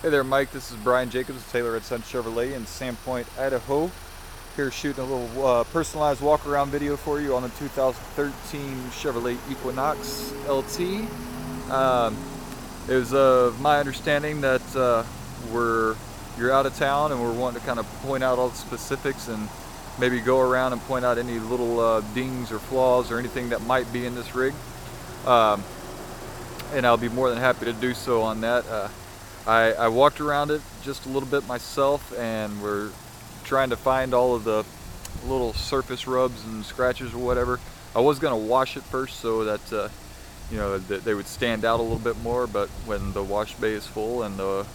Hey there, Mike. This is Brian Jacobs of Taylor & Son Chevrolet in Sandpoint, Idaho. Here shooting a little personalized walk-around video for you on the 2013 Chevrolet Equinox LT. Um, it was my understanding that you're out of town and we're wanting to kind of point out all the specifics and maybe go around and point out any little dings or flaws or anything that might be in this rig. Um, and I'll be more than happy to do so on that. I walked around it just a little bit myself, and we're trying to find all of the little surface rubs and scratches or whatever. I was going to wash it first so that that they would stand out a little bit more, but when the wash bay is full and the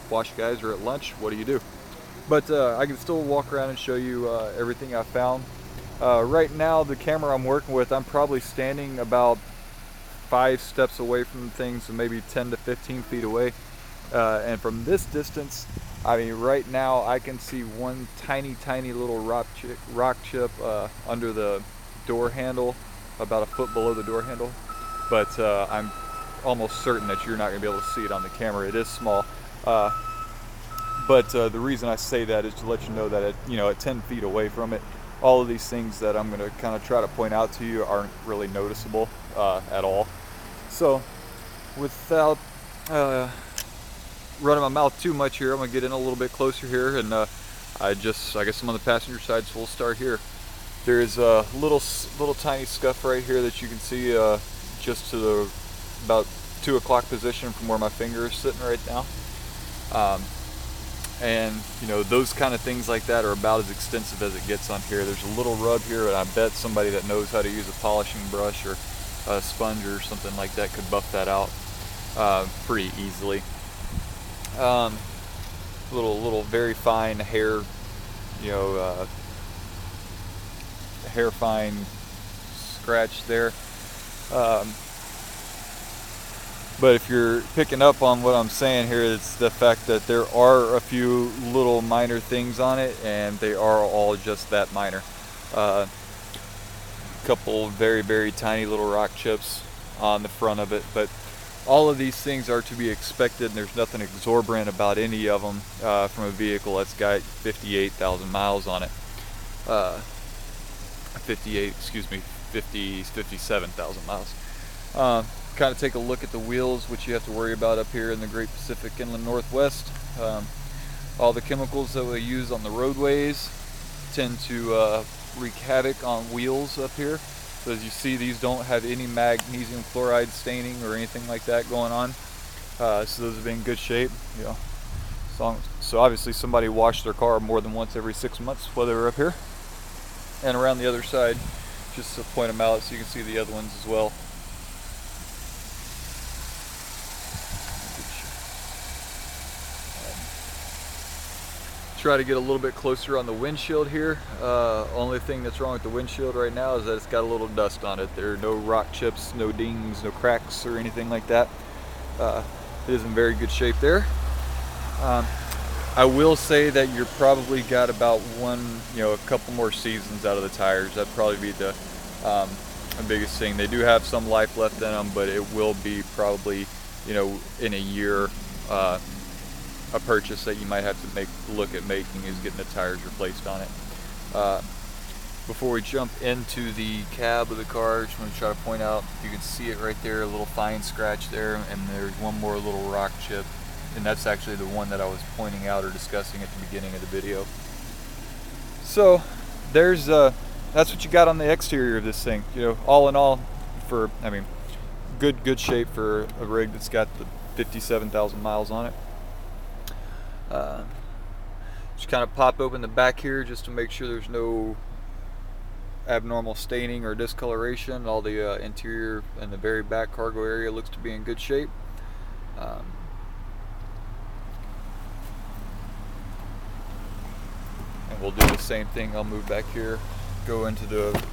wash guys are at lunch, what do you do? But I can still walk around and show you everything I found. Right now, the camera I'm working with, I'm probably standing about 5 steps away from things, so maybe 10 to 15 feet away. And from this distance, I mean, right now I can see one tiny little rock chip under the door handle, about a foot below the door handle. But I'm almost certain that you're not going to be able to see it on the camera. It is small. But the reason I say that is to let you know that at 10 feet away from it, all of these things that I'm going to kind of try to point out to you aren't really noticeable at all. So without running my mouth too much here, I'm going to get in a little bit closer here, and I guess I'm on the passenger side, so we'll start here. There's a little tiny scuff right here that you can see just to the about 2 o'clock position from where my finger is sitting right now. And those kind of things like that are about as extensive as it gets on here. There's a little rub here, and I bet somebody that knows how to use a polishing brush or a sponge or something like that could buff that out pretty easily. Little very fine hair, hair fine scratch there. But if you're picking up on what I'm saying here, it's the fact that there are a few little minor things on it, and they are all just that minor. Couple very tiny little rock chips on the front of it, but all of these things are to be expected, and there's nothing exorbitant about any of them from a vehicle that's got 58,000 miles on it. 57,000 miles. Kind of take a look at the wheels, which you have to worry about up here in the Great Pacific Inland Northwest. All the chemicals that we use on the roadways tend to wreak havoc on wheels up here. So as you see, these don't have any magnesium chloride staining or anything like that going on. So those have been in good shape. So obviously somebody washed their car more than once every 6 months while they were up here. And around the other side, just to point them out so you can see the other ones as well. Try to get a little bit closer on the windshield here. Only thing that's wrong with the windshield right now is that it's got a little dust on it. There are no rock chips, no dings, no cracks or anything like that. It is in very good shape there. I will say that you're probably got about a couple more seasons out of the tires. That'd probably be the biggest thing. They do have some life left in them, but it will be probably in a year. A purchase that you might have to look at making is getting the tires replaced on it. Before we jump into the cab of the car, I just want to try to point out, you can see it right there, a little fine scratch there, and there's one more little rock chip, and that's actually the one that I was pointing out or discussing at the beginning of the video. So there's that's what you got on the exterior of this thing. All in all, good shape for a rig that's got the 57,000 miles on it. Just kind of pop open the back here just to make sure there's no abnormal staining or discoloration. All the interior and the very back cargo area looks to be in good shape. And we'll do the same thing. I'll move back here, go into the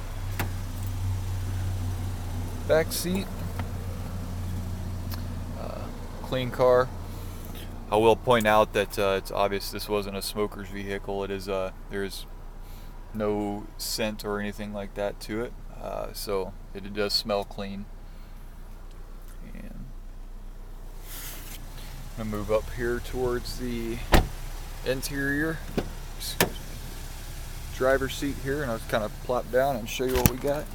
back seat. Clean car. I will point out that it's obvious this wasn't a smoker's vehicle. It is there's no scent or anything like that to it, so it does smell clean. And I'm gonna move up here towards the interior driver's seat here, and I'll just kind of plop down and show you what we got.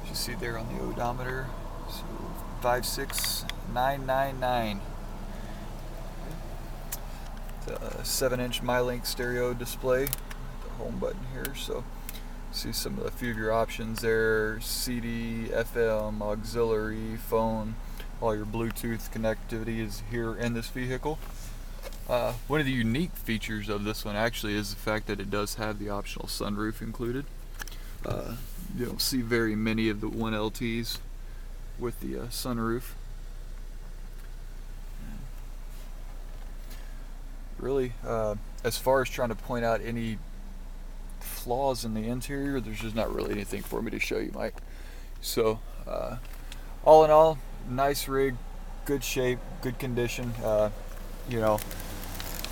You see there on the odometer, so 56999. It's a 7-inch MyLink stereo display. The home button here, so see some of the few of your options there: CD, FM, auxiliary, phone. All your Bluetooth connectivity is here in this vehicle. One of the unique features of this one actually is the fact that it does have the optional sunroof included. You don't see very many of the 1LTs with the sunroof. Really, as far as trying to point out any flaws in the interior, there's just not really anything for me to show you, Mike. So, all in all, nice rig, good shape, good condition.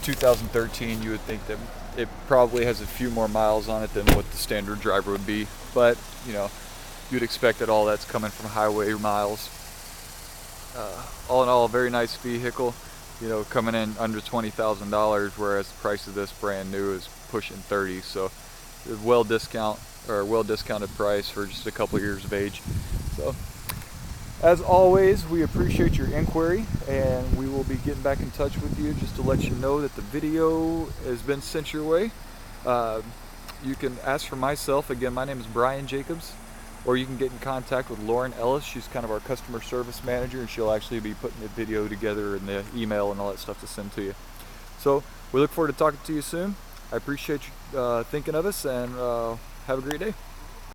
2013, you would think that it probably has a few more miles on it than what the standard driver would be, but you'd expect that all that's coming from highway miles. All in all, a very nice vehicle, coming in under $20,000, whereas the price of this brand new is pushing 30. So well discounted price for just a couple years of age. So as always, we appreciate your inquiry, and we will be getting back in touch with you just to let you know that the video has been sent your way. You can ask for myself. Again, my name is Brian Jacobs, or you can get in contact with Lauren Ellis. She's kind of our customer service manager, and she'll actually be putting the video together and the email and all that stuff to send to you. So we look forward to talking to you soon. I appreciate you thinking of us, and have a great day.